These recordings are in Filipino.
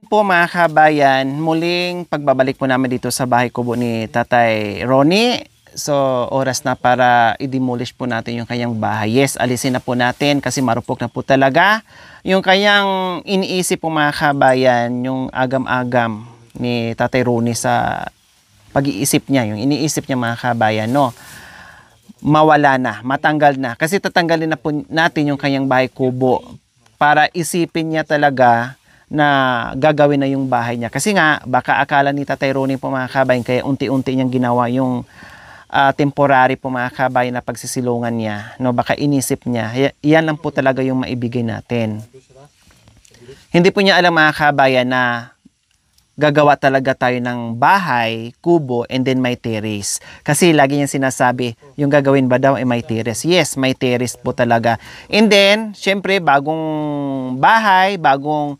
po mga kabayan, muling pagbabalik po namin dito sa bahay kubo ni Tatay Ronnie. So, oras na para i-demolish po natin yung kanyang bahay. Yes, alisin na po natin kasi marupok na po talaga. Yung kanyang iniisip po mga kabayan, yung agam-agam ni Tatay Ronnie sa pag-iisip niya, yung iniisip niya mga kabayan, no? Mawala na, matanggal na. Kasi tatanggalin na po natin yung kanyang bahay kubo para isipin niya talaga na gagawin na yung bahay niya. Kasi nga, baka akala ni Tatay Ronnie po mga kabayan, kaya unti-unti niyang ginawa yung temporary po mga kabayan na pagsisilungan niya. No, baka inisip niya, yan lang po talaga yung maibigay natin. Hindi po niya alam mga kabayan na gagawa talaga tayo ng bahay, kubo, and then may terrace. Kasi lagi niyang sinasabi, yung gagawin ba daw ay may terrace? Yes, may terrace po talaga. And then, syempre, bagong bahay, bagong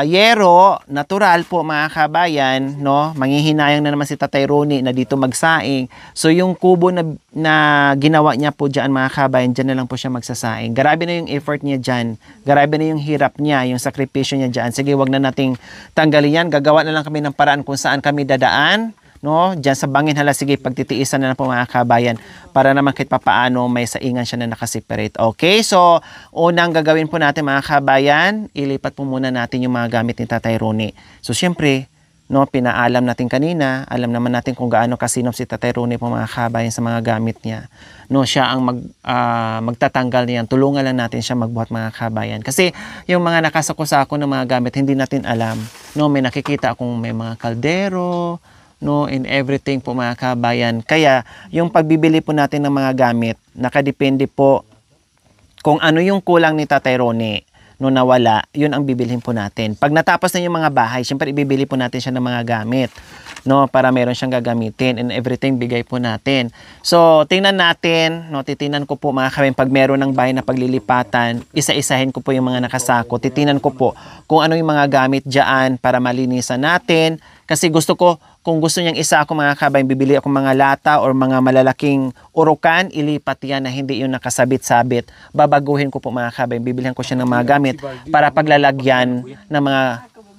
yero, natural po mga kabayan, no? Manghihinayang na naman si Tatay Ronnie na dito magsaing. So yung kubo na ginawa niya po diyan mga kabayan, diyan na lang po siya magsasaing. Grabe na yung effort niya diyan. Grabe na yung hirap niya, yung sakripisyo niya diyan. Sige, wag na nating tanggalin yan. Gagawa na lang kami ng paraan kung saan kami dadaan, no? Diyan sa bangin, hala, sige, pagtitiisan na lang po mga kabayan para naman kahit papaano may saingan siya na nakaseparate. Okay, so unang gagawin po natin mga kabayan, ilipat po muna natin yung mga gamit ni Tatay Ronnie. So syempre, no, pinaalam natin kanina, alam naman natin kung gaano kasinop si Tatay Ronnie po mga kabayan sa mga gamit niya. No, siya ang magtatanggal niyan. Tulungan lang natin siya magbuhat mga kabayan. Kasi yung mga nakasako-sako ng mga gamit, hindi natin alam. No, may nakikita akong may mga kaldero, no, in everything po mga kabayan. Kaya yung pagbibili po natin ng mga gamit, nakadepende po kung ano yung kulang ni Tatay Ronnie, no, nawala, yun ang bibilhin po natin. Pag natapos na yung mga bahay, syempre ibibili po natin siya ng mga gamit, no, para meron siyang gagamitin, and everything bigay po natin. So tingnan natin, no, titingnan ko po mga kabayan, pag meron ng bahay na paglilipatan, isa-isahin ko po yung mga nakasako. Titingnan ko po kung ano yung mga gamit diyan para malinisan natin. Kasi gusto ko, kung gusto niyang isa ako mga kabayan, bibili ako mga lata or mga malalaking urukan, ilipat yan na hindi yung nakasabit-sabit. Babaguhin ko po mga kabayan, bibilihan ko siya ng mga gamit para paglalagyan ng mga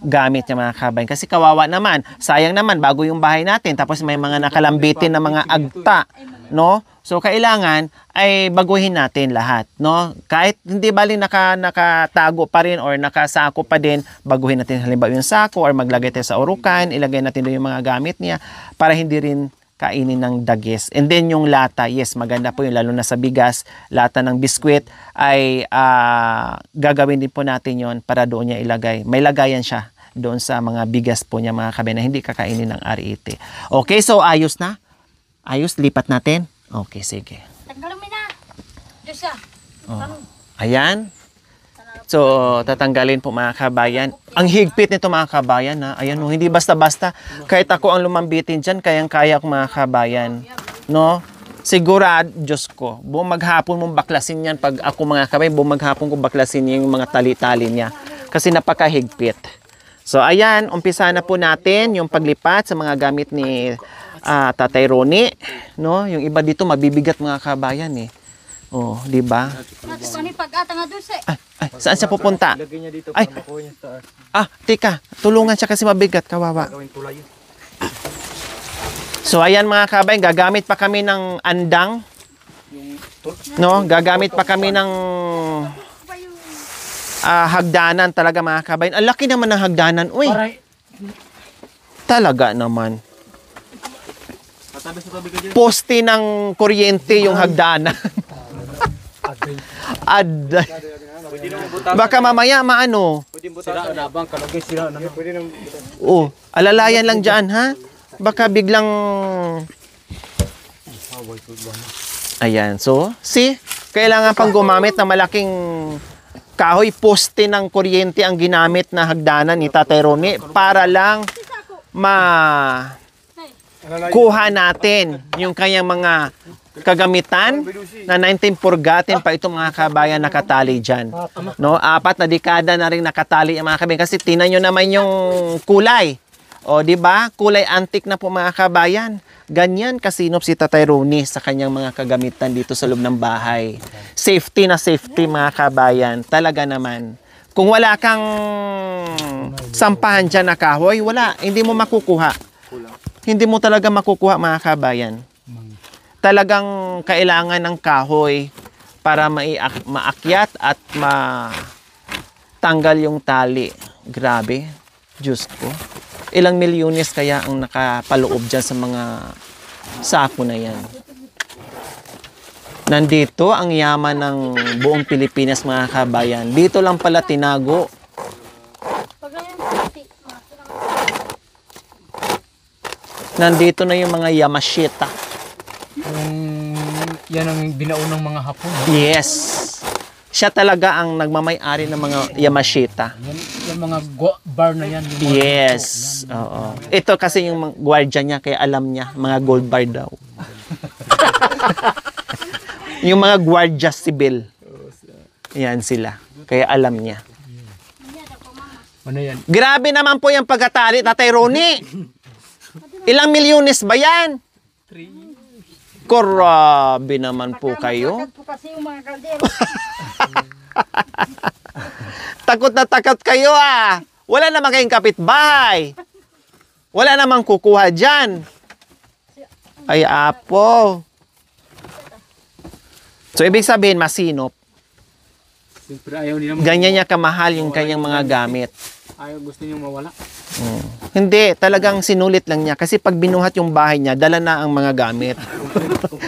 gamit niya mga kabayan. Kasi kawawa naman, sayang naman, bago yung bahay natin, tapos may mga nakalambitin na mga agta, no? So kailangan ay baguhin natin lahat, no? Kahit hindi bali nakatago pa rin or nakasako pa din, baguhin natin halimbawa yung sako or maglagay tayo sa urukan, ilagay natin doon yung mga gamit niya para hindi rin kainin ng dagis. And then yung lata, yes, maganda po yung lalo na sa bigas, lata ng biskwit ay gagawin din po natin yon para doon niya ilagay. May lagayan siya doon sa mga bigas po niya mga kabayan na hindi kakainin ng RET. Okay, so ayos na? Ayos, lipat natin? Okay, sige. Tanggalin mo na. Diyos ah. Oh. Ayan. So, tatanggalin po mga kabayan. Ang higpit nito mga kabayan, ha? Ayan, no, hindi basta-basta. Kahit ako ang lumambitin dyan, kayang-kaya ko mga kabayan. No? Sigurado, Diyos ko, buong maghapon mong baklasin yan. Pag ako mga kabayan, buong maghapon kong baklasin yung mga tali-tali niya. Kasi napakahigpit. So, ayan, umpisa na po natin yung paglipat sa mga gamit ni Tatay Ronnie, no? Yung iba dito mabibigat mga kabayan eh. Oh, di ba? Ano pag-ata nga doon eh. Ay, saan siya pupunta? Ay. Tika, tulungan siya kasi mabigat, kawawa. So ayan mga kabayan, gagamit pa kami ng andang. No, gagamit pa kami ng hagdanan talaga mga kabayan. Ang laki naman ng hagdanan. Uy. Talaga naman. Poste ng kuryente yung hagdanan. Baka mamaya maano. Oh, alalayan lang dyan ha. Baka biglang. Ayan, so see, kailangan pang gumamit ng malaking kahoy, poste ng kuryente ang ginamit na hagdanan ni Tatay Ronnie para lang kuha natin yung kanyang mga kagamitan na 1940 pa itong mga kabayan nakatali dyan. No? 4 na dekada na rin nakatali ang mga kabayan. Kasi tinan nyo naman yung kulay. O, di ba? Kulay antique na po mga kabayan. Ganyan kasinop si Tatay Ronnie sa kanyang mga kagamitan dito sa loob ng bahay. Safety na safety mga kabayan. Talaga naman. Kung wala kang sampahan dyan na kahoy, wala. Hindi mo makukuha. Hindi mo talaga makukuha, mga kabayan. Talagang kailangan ng kahoy para maakyat at matanggal yung tali. Grabe. Diyos ko. Ilang milyones kaya ang nakapaloob dyan sa mga sako na yan. Nandito ang yaman ng buong Pilipinas, mga kabayan. Dito lang pala tinago. Pag ganyan, pati. Nandito na yung mga Yamashita. Yan ang binaunang mga Hapon. Yes. Siya talaga ang nagmamay-ari ng mga Yamashita. Yan mga bar na yan. Yung mga Yes. Oo. Ito kasi yung gwardiya niya, kaya alam niya, mga gold bar daw. Yung mga gwardiya sibil. Yan sila. Kaya alam niya. Ano yan? Grabe naman po yung pagkatali, Tatay Ronnie. Ilang milyones ba yan? 3. Grabe naman po kayo. Takot po kasi yung mga kaldero. Takot na takot kayo ah. Wala naman kayong kapitbahay. Wala namang kukuha dyan. Ay, apo. So, ibig sabihin, masinop. Siyempre ayaw nila Ganyan niya kamahal yung kanyang mga gamit. Ayaw, gusto niyo mawala. Hindi, talagang sinulit lang niya. Kasi pag binuhat yung bahay niya, dala na ang mga gamit.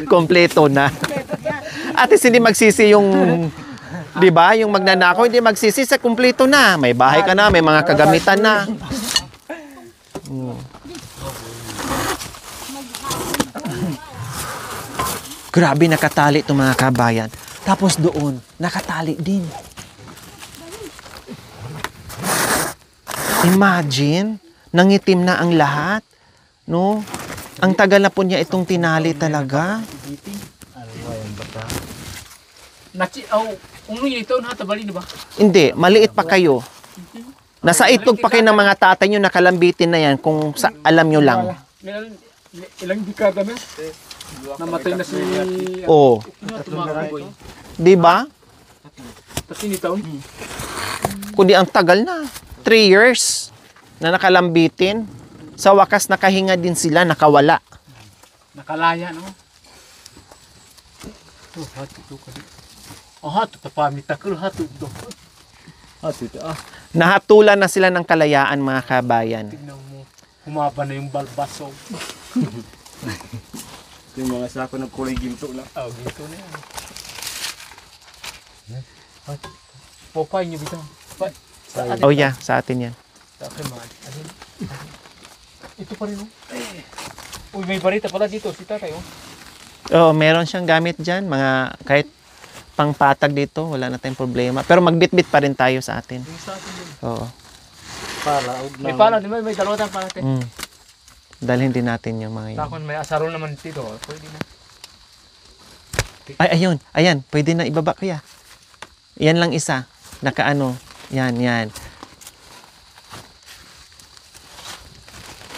Kompleto na. At least hindi magsisi yung, di ba, yung magnanakaw, hindi magsisi sa kompleto na. May bahay ka na, may mga kagamitan na. Grabe, nakatali itong mga kabayan. Tapos doon, nakatali din. Imagine, nangitim na ang lahat. No? Ang tagal na po niya itong tinali talaga. Umuwi ito na tabali, di ba? Hindi, maliit pa kayo. Nasa itog pa kayo ng mga tatay nyo, nakalambitin na yan kung alam nyo lang. Ilang dekada na? Namatay na si... Oo. Tumakoy. Di ba? Tapos ini taon? Kundi ang tagal na. 3 years na nakalambitin. Sa wakas, nakahinga din sila, nakawala. Nakalaya, no? Oh, hati ito kasi. Oh, hati ito pamit. Takul hati ito. Hati ito, Nahatulan na sila ng kalayaan, mga kabayan. Tignan mo. Humaba na yung balbaso. Yung mga sako ng kulay ginto na. Oh, ginto na yan. Popeye nyo bitaw. Sa atin. Oh yeah, sa atin yan. Sa akin, man. Alin? Ito pa rin, oh. Uy, may barita pala dito. Si tatay, oh. Oo, meron siyang gamit dyan. Mga kahit pangpatag dito, wala na tayong problema. Pero magbitbit pa rin tayo sa atin. Yung sa atin din. Oo. Pala, May pala, di ba? May dalawa tayong pala, te. Dalhin din natin yung mga yun. Takon, may asarol naman dito. Oh. Pwede na. Ay, ayun. Ayan, pwede na ibaba kaya. Yan lang isa. Nakaano. Yan, yan.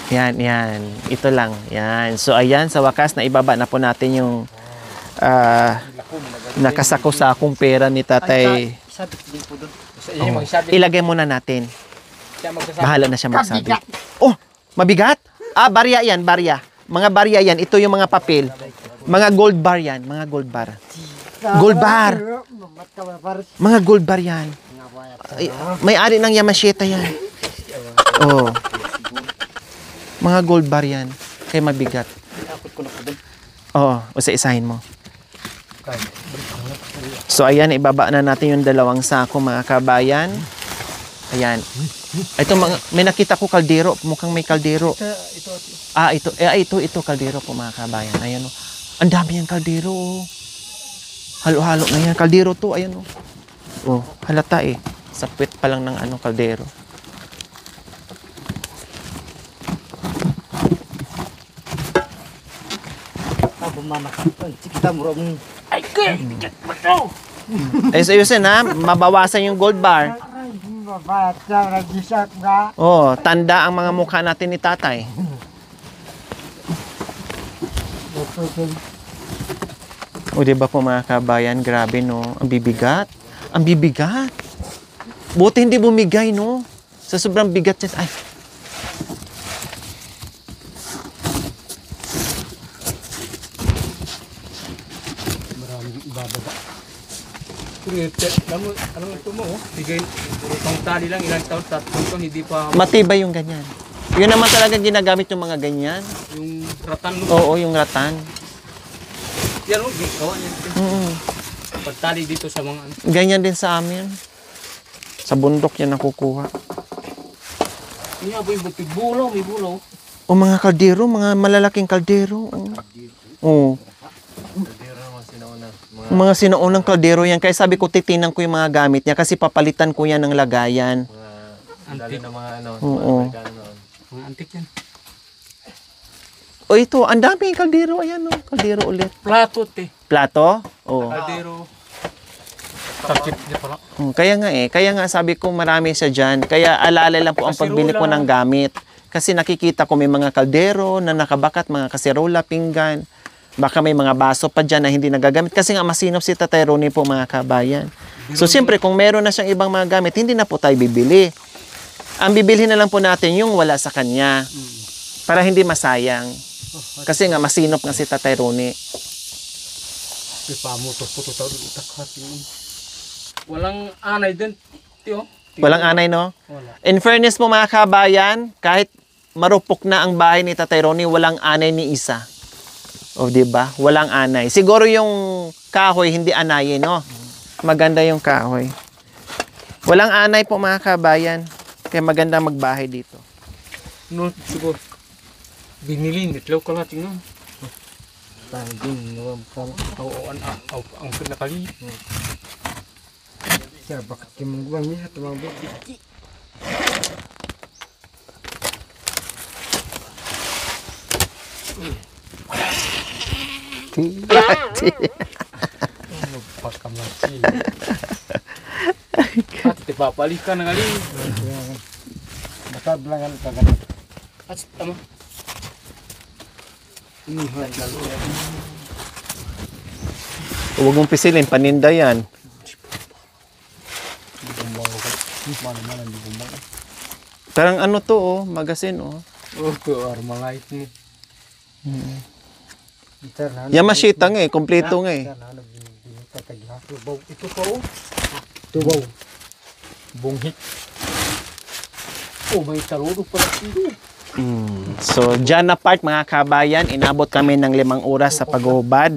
Yan, yan. Ito lang. Yan. So, ayan, sa wakas, na ibaba na po natin yung nakasako-sakong pera ni Tatay. Sabit din po doon. Yun yung magsabit. Ilagay muna natin. Siya magsasabi. Bahala na siya magsabi. Oh, mabigat? Ah, barya yan, barya. Mga barya yan. Ito yung mga papel. Mga gold bar yan. Mga gold bar. Gold bar. Mga gold bar yan. Ay, may-ari ng Yamashita yan. Oh. Mga gold bar yan. Kaya mabigat. Oo, isa-isahin mo. So, ayan, ibaba na natin yung dalawang sako, mga kabayan. Ayan. Ito, may nakita ko kaldero. Mukhang may kaldero. Ah, ito. Ito kaldero po, mga kabayan. Ayan, oh. Ang dami yung kaldero, oh. Halo-halo na yan. Kaldero to, ayan, oh. Oh, halata eh. Sa puwet pa lang ng kaldero. Ayos-ayusin ha, mabawasan yung gold bar. Oh, tanda ang mga mukha natin ni tatay. O, diba po mga kabayan, grabe no, ang bibigat. Ang bibigat. Buti hindi bumigay, no? Sa sobrang bigat niya. Ay, Maraming ibababa. Ano ito mo, oh? Bigay, pang tali lang, ilang taon, 3 taon, hindi pa matibay yung ganyan. Yun naman talaga ginagamit yung mga ganyan. yung ratan mo. Oo, yung ratan. Yan, oh, gawa niya. Mm. Pagtali dito sa mga ano. Ganyan din sa amin. Sa bundok yan nakukuha. Iya, boy, buti bulaw, may bulaw. O mga kaldero, mga malalaking kaldero. Oo. Mga sinaunang kaldero yan. Kaya sabi ko, titinan ko yung mga gamit niya kasi papalitan ko yan ng lagayan. Antik. Oo. Mga antik yan. O ito, ang daming kaldero. Ayan o, kaldero ulit. Plato, te. Plato? Oo. Kaldero. Takip niya pala. Kaya nga sabi ko marami siya dyan. Kaya alaala lang po ang pagbili ko ng gamit. Kasi nakikita ko may mga kaldero na nakabakat, mga kaserola, pinggan. Baka may mga baso pa dyan na hindi nagagamit. Kasi nga masinop si Tatay Ronnie po mga kabayan. So siyempre kung meron na siyang ibang mga gamit, hindi na po tayo bibili. Ang bibili na lang po natin yung wala sa kanya. Para hindi masayang. Kasi nga masinop nga si Tatay Ronnie. Ipamutos-puto tao doon itakhat yun. Walang anay din, tiyo. Walang anay, no? Wala. In fairness po mga kabayan, kahit marupok na ang bahay ni Tatay Ronnie, walang anay ni isa. O, diba? Walang anay. Siguro yung kahoy, hindi anayin, no? Maganda yung kahoy. Walang anay po mga kabayan. Kaya maganda magbahay dito. No, siguro. Binili, nitlaw ka lang, tingnan. Tayo din, ang pinakali. Siya, bakit kimungguan niya, tumang bukit. Pagkamasi. At tipapalikan ng alin. Matablangan ka ganun. At tama. Huwag mong pisilin, paninda yan. Parang ano to, oh, magasin, oh. Oh, armalite mo. Yamashita nga eh, kompleto nga eh. Ito pa, oh. Tubaw. Bunghit. Oh, may tarudo pala dito. So, dyan na part mga kabayan, inabot kami ng 5 oras sa paghubad.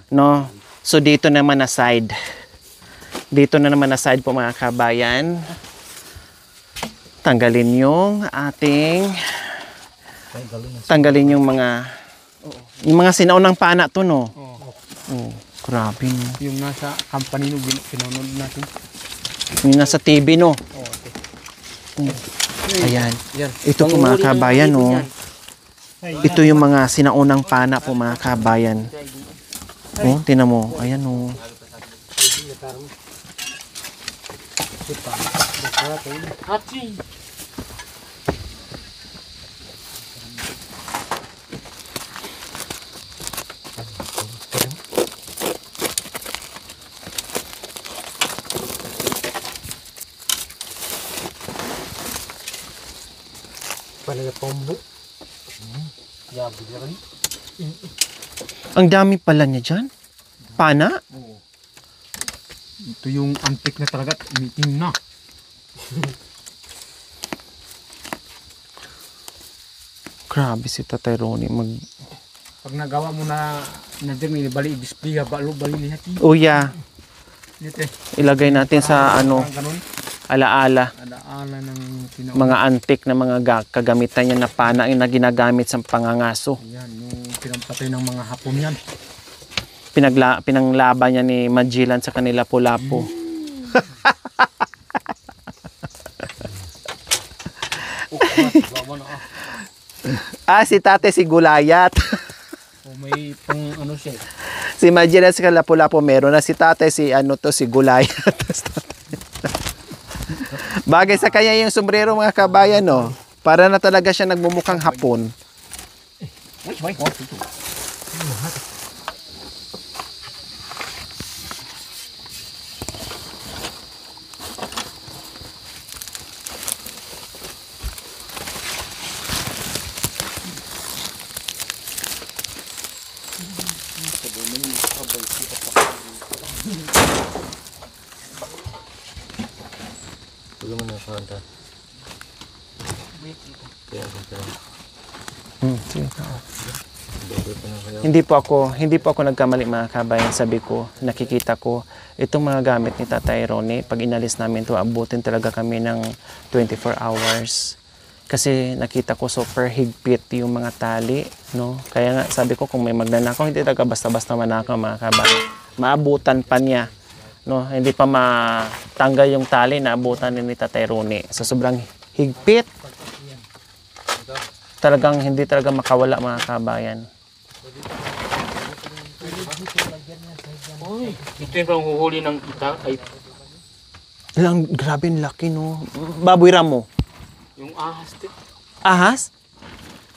No? So, dito naman na side. Dito na naman na side po mga kabayan. Tanggalin yung ating... Tanggalin yung mga sinaunang pana to, no? Oh, grabe. No? Yung nasa company nung pinunod natin. Yung nasa TV, no? Oh, okay. Ayan. Yan. Ito po mga kabayan, no? Ito yung mga sinaunang pana po mga kabayan. Oh, tinan mo. Ayan, no? Hachi. Palaga pombo. Yabi na rin. Ang dami pala niya dyan. Pana? Ito yung antik na talaga. Umitim na. Grabe si Tatay Ronnie mag... Pag nagawa mo na din bali display balo bali niya ti. Uya, Dito. ilagay natin sa ano, Ganun. alaala. Alaala ng pinauna. Mga antik na mga kagamitan niya na pana na ginagamit sa pangangaso. Yan, yung pinampatay ng mga Hapon yan. Pinanglaban niya ni Magellan sa kanila Lapu-Lapu. Si tate si Gulayat. O may pang ano siya. Si Magellan sa Lapu-Lapu meron na, si tate si ano to, si Gulayat. Bagay sa kanya yung sombrero mga kabayan, no? Para na talaga siya nagmumukhang Hapon. Sige. Hindi po ako nagkamali mga kabayan. Sabi ko, nakikita ko itong mga gamit ni Tatay Ronnie. Pag inalis namin to, abutin talaga kami ng 24 hours. Kasi nakita ko super higpit yung mga tali, no? Kaya nga sabi ko kung may magnanakaw, hindi talaga basta-basta manakaw mga kabayan. Maabutan pa niya, no? Hindi pa matanggal yung tali na abutan ni Tatay Ronnie. So sobrang higpit. Talagang hindi talaga makawala mga kabayan. Uy, ito yung pang huhuli ng kita. Ay, Grabe ang laki, no? Baboy ramo. yung ahas, Ahas?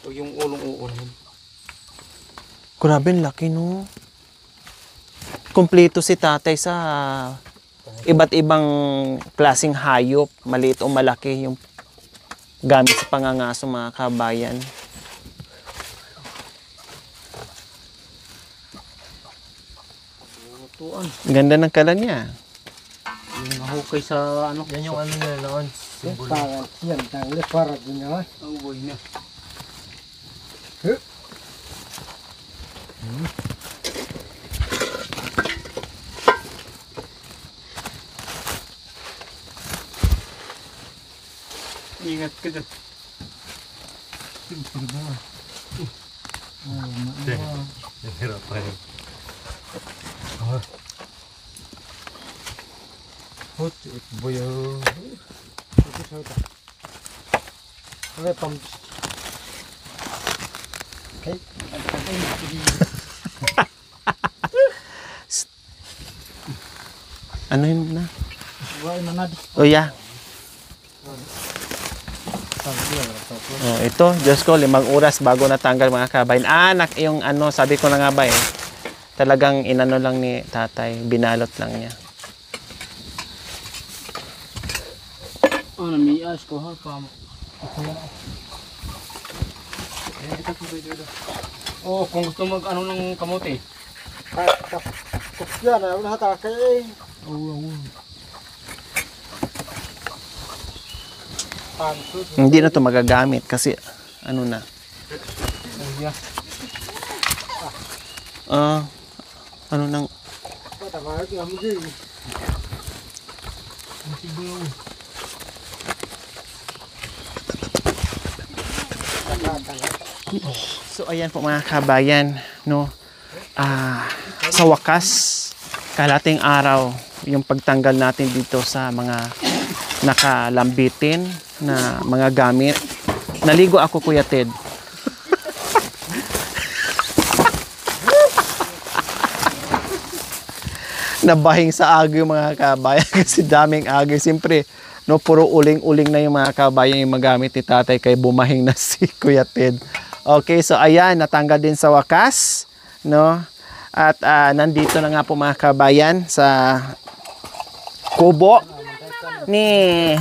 o yung ulong-uulahin. Grabe ang laki, no? Kumpleto si tatay sa iba't ibang klaseng hayop. Maliit o malaki yung gamit sa pangangaso mga kabayan. Tuan. Ganda ng kala niya. Yung nahukay sa ano. Yan yung ano nila noon. Tangan, yan, tangan, para din na. Ang buhay na. Ingat ka dyan. Hirap pa rin. Hot, boyo. Ano pam? Okay. Ano yun na? Wala na nadi. Oh, yeah. Oh, ito, Diyos ko, 5 oras bago natanggal mga kabayan. Yung ano, sabi ko na nga ba talagang inano lang ni tatay, binalot lang niya. Oh, namias ko ha. Pamo. Oh, kung gusto mag ano ng kamote. Yan, wala hata kay. Hindi na to magagamit kasi ano na. Ano nang Patawag nga mo din. So ayan po mga kabayan, no. Sa wakas, kalating araw yung pagtanggal natin dito sa mga nakalambitin na mga gamit. Naligo ako, Kuya Ted. Nabahing sa agyo yung mga kabayan kasi daming agyo. Siyempre, no, puro uling-uling na yung mga kabayan yung magamit ni tatay kay bumahing na si Kuya Ted. Okay, so ayan, natanggal din sa wakas, no? At nandito na nga po mga kabayan sa kubo ni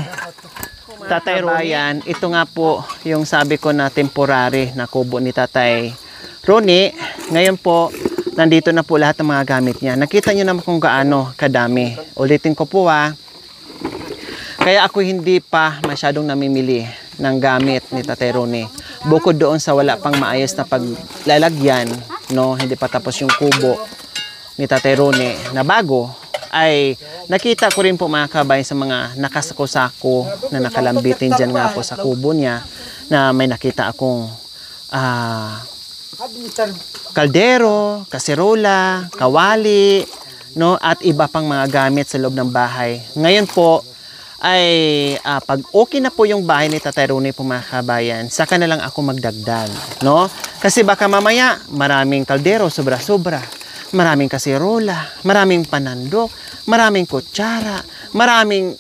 Tatay Ryan. Ito nga po yung sabi ko na temporary na kubo ni Tatay Ronnie. Ngayon po, nandito na po lahat ng mga gamit niya. Nakita niyo naman kung gaano kadami. Ulitin ko po Kaya ako hindi pa masyadong namimili ng gamit ni Tatay Ronnie. Bukod doon sa wala pang maayos na paglalagyan, no, hindi pa tapos yung kubo ni Tatay Ronnie na bago, ay nakita ko rin po mga kabayan sa mga nakasako-sako na nakalambitin dyan nga po sa kubo niya na may nakita akong kaldero, kaserola, kawali, no, at iba pang mga gamit sa loob ng bahay. Ngayon po ay pag okay na po yung bahay ni Tatay Ronnie po mga kabayan, saka na lang ako magdagdag, no? Kasi baka mamaya maraming kaldero, sobra-sobra, maraming kaserola, maraming panandok, maraming kutsara, maraming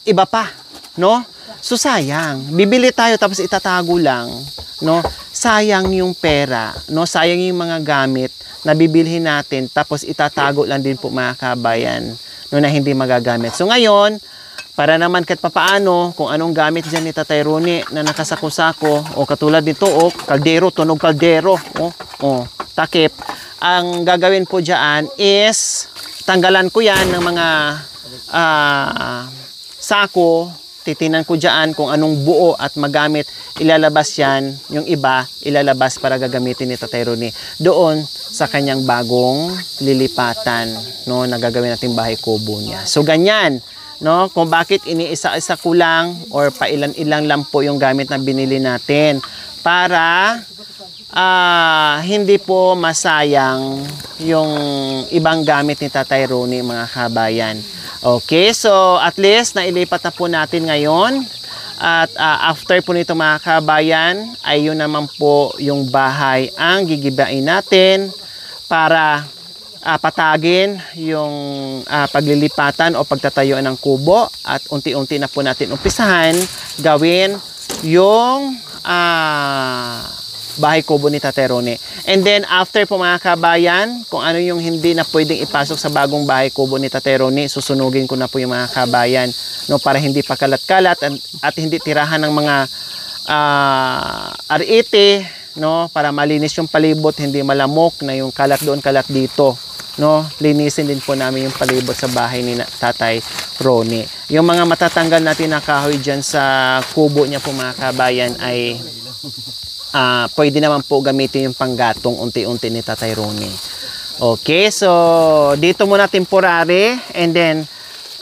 iba pa, no? So sayang, bibili tayo tapos itatago lang, no? Sayang yung pera, no? Sayang yung mga gamit na bibilhin natin tapos itatago lang din po mga kabayan, no, na hindi magagamit. So ngayon, para naman kahit papaano, kung anong gamit dyan ni Tatay Ronnie na nakasako-sako, o katulad nito, kaldero, tunog kaldero, takip. Ang gagawin po dyan is, tanggalan ko yan ng mga sako titinan ko dyan kung anong buo at magamit, ilalabas yan, yung iba, ilalabas para gagamitin ni Tatay Ronnie doon sa kanyang bagong lilipatan, no, na gagawin natin bahay kubo niya. So, ganyan, no, kung bakit iniisa-isa ko lang or pailan-ilang lang po yung gamit na binili natin para hindi po masayang yung ibang gamit ni Tatay Ronnie, mga kabayan. Okay, so at least nailipat na po natin ngayon. At after po nito, mga kabayan, ay yun naman po yung bahay ang gigibain natin para patagin yung paglilipatan o pagtatayuan ng kubo. At unti-unti na po natin umpisahan gawin yung bahay kubo ni Tatay Ronnie. And then after po, mga kabayan, kung ano yung hindi na pwedeng ipasok sa bagong bahay kubo ni Tatay Ronnie, susunugin ko na po yung mga kabayan, no, para hindi pa kalat-kalat at hindi tirahan ng mga arite, no, para malinis yung palibot, hindi malamok na yung kalat doon, kalat dito, no. Linisin din po namin yung palibot sa bahay ni Tatay Ronnie. Yung mga matatanggal natin na kahoy dyan sa kubo niya po, mga kabayan, ay pwede naman po gamitin yung panggatong unti-unti ni Tatay Ronnie. Okay, so dito muna temporary, and then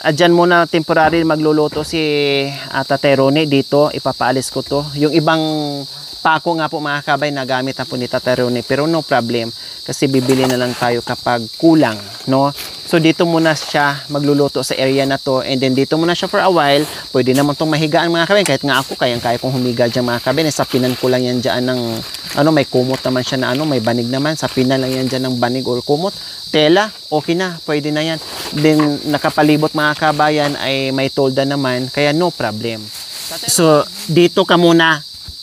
dyan muna temporary magluluto si Tatay Ronnie. Dito ipapaalis ko to. Yung ibang pako nga po, mga kabay, nagamit na po ni Tatay Ronnie, pero no problem kasi bibili na lang tayo kapag kulang, no. So dito muna siya magluluto sa area na to, and then dito muna siya for a while. Pwede naman tong mahigaan, mga kabay, kahit nga ako kaya kong humiga dyan, mga kabay. Sapinan ko lang yan dyan ng may kumot naman siya na may banig naman, sapinan lang yan dyan ng banig or kumot, tela, okay na, pwede na yan. Then nakapalibot, mga kabayan, ay may tolda naman, kaya no problem. So dito ka muna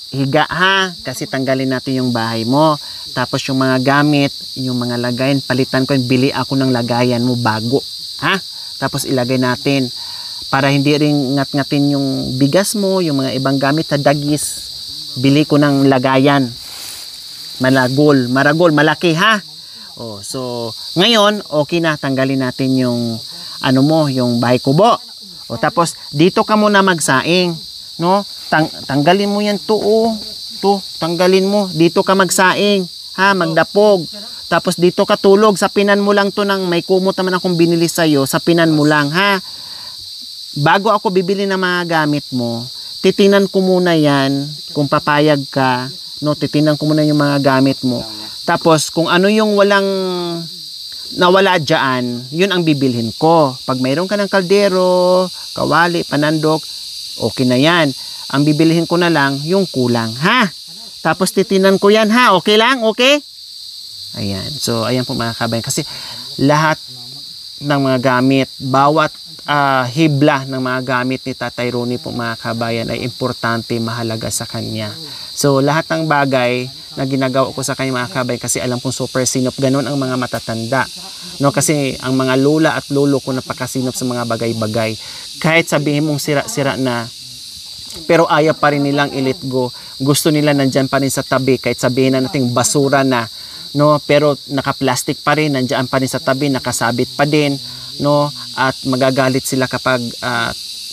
higa, ha, kasi tanggalin natin yung bahay mo. Tapos yung mga gamit, yung mga lagayan, palitan ko, bili ako ng lagayan mo bago, ha. Tapos ilagay natin para hindi rin ngat-ngatin yung bigas mo, yung mga ibang gamit sa dagis. Bili ko ng lagayan maragol, malaki, ha. So ngayon okay na, tanggalin natin yung yung bahay kubo. Tapos dito ka muna magsaing, no. Tanggalin mo yan to, tanggalin mo. Dito ka magsaing, ha, magdapog. Tapos dito ka tulog, sapinan mo lang to ng may kumot naman akong binili sa'yo, sapinan mo lang, ha. Bago ako bibili ng mga gamit mo, titinan ko muna yan, kung papayag ka, no, titinan ko muna yung mga gamit mo. Tapos kung ano yung walang nawala dyan, yun ang bibilhin ko. Pag mayroon ka ng kaldero, kawali, panandok, okay na yan. Ang bibilihin ko na lang yung kulang, ha. Tapos titinan ko yan, ha. Okay lang? Okay? Ayan. So, ayan po, mga kabayan. Kasi lahat ng mga gamit, bawat hibla ng mga gamit ni Tatay Ronnie po, mga kabayan, ay importante, mahalaga sa kanya. So, lahat ng bagay na ginagawa ko sa kanya, mga kabayan, kasi alam kong super sinop. Ganon ang mga matatanda, no? Kasi ang mga lola at lolo ko napakasinop sa mga bagay-bagay. Kahit sabihin mong sira-sira na, pero ayaw pa rin nilang i-let go. Gusto nila nandyan pa rin sa tabi, kahit sabihin na nating basura na, no, pero naka-plastic pa rin, nandyan pa rin sa tabi, nakasabit pa din, no, at magagalit sila kapag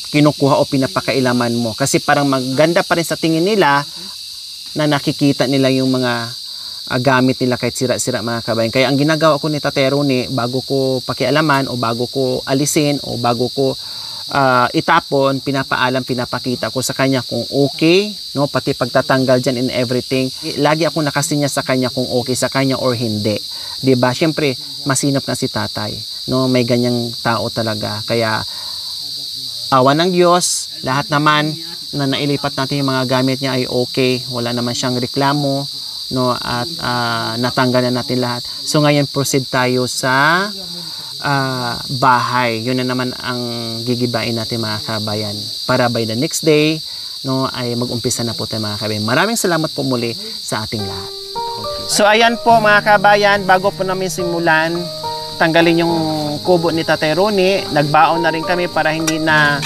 kinukuha o pinapakailaman mo. Kasi parang maganda pa rin sa tingin nila na nakikita nila yung mga gamit nila kahit sira-sira, mga kabayan. Kaya ang ginagawa ko ni Tatay Ronnie, bago ko pakialaman o bago ko alisin o bago ko itapon, pinapaalam, pinapakita ko sa kanya kung okay, no, pati pagtatanggal dyan and everything. Lagi ako nakasinya sa kanya kung okay sa kanya or hindi. 'Di ba? Syempre, masinop na si Tatay, no, may ganyang tao talaga. Kaya awa ng Diyos, lahat naman na nailipat natin yung mga gamit niya ay okay, wala naman siyang reklamo, no, at natanggal na natin lahat. So ngayon proceed tayo sa bahay. Yun na naman ang gigibain natin, mga kabayan, para by the next day, no, ay mag-umpisa na po tayo, mga kabayan. Maraming salamat po muli sa ating lahat. So ayan po, mga kabayan, bago po namin simulan tanggalin yung kubo ni Tatay Ronnie, nagbaon na rin kami para hindi na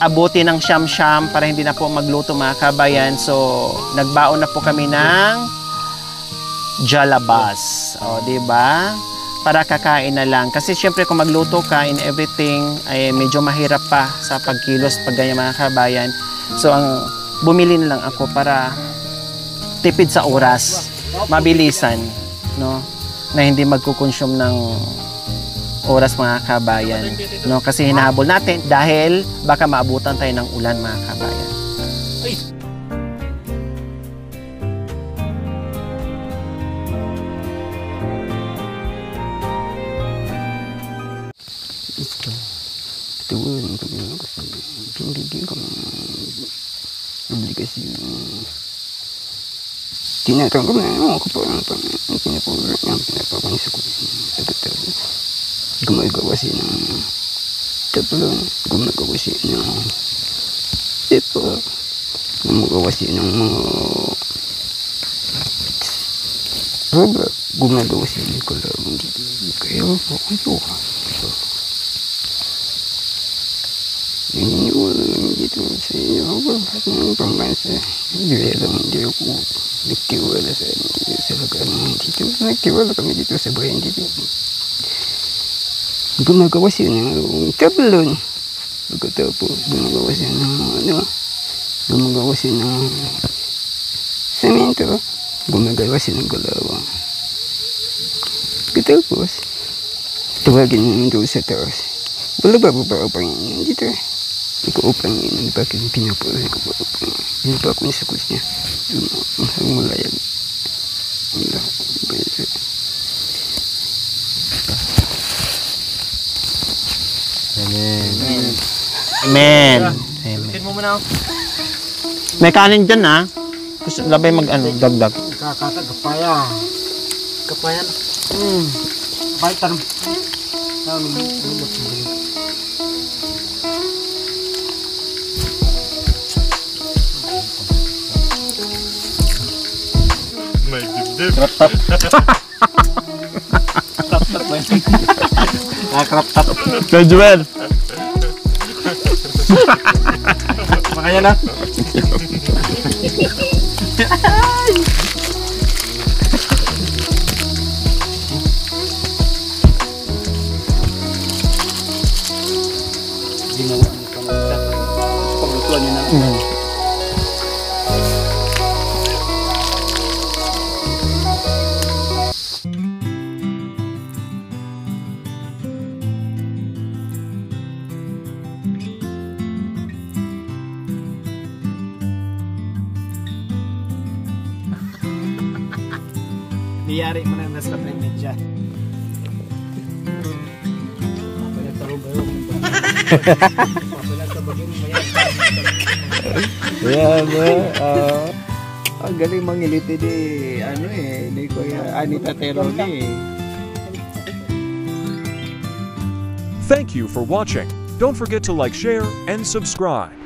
abuti ng siyam-siyam, para hindi na po magluto, mga kabayan. So nagbaon na po kami ng jalabas, o, diba? para kakain na lang. Kasi syempre kung magluto ka in everything, ay medyo mahirap pa sa pagkilos pag ganyan mga kabayan. So ang bumili na lang ako para tipid sa oras, mabilisan, no? Na hindi magkukonsume ng oras mga kabayan, no? Kasi hinahabol natin dahil baka maabutan tayo ng ulan mga kabayan. Tuan kami kasi hindi kami obligasi tinatang kami ako pa ang pinapulot ng pinapapansin ko agad gumagawasin ng taplon gumagawasin ng ipa gumagawasin ng mga roba gumagawasin ng kalabang dito kaya po ito iniwan dito sa inyo ang pambansa hindi alam hindi ako nagtiwala sa inyo sa lugar dito nagtiwala kami dito sa bayan dito gumagawa siya ng tablon pagkatapos gumagawa siya ng gumagawa siya ng semento gumagawa siya ng galawang pagkatapos tawagin naman doon sa taas wala ba ang Panginoon dito ikaw upang yun, bakit pinapulay ko ba upang yun pa ako sa kus niya ang malayag wala ba ito Amen. Amen. Bitin mo muna. May kanin dyan ha. Gusto labay dagdag. Kakata kapaya. Kapaya. Baitan. May dibdib. Kaya Joel. Makanya na. Ginawa ng pangalaman. Paglutuan niya na. Niyari mo na nasa medya. Yeah, ang galing mangiliti di ni Kuya Anita Teroni. Thank you for watching. Don't forget to like, share, and subscribe.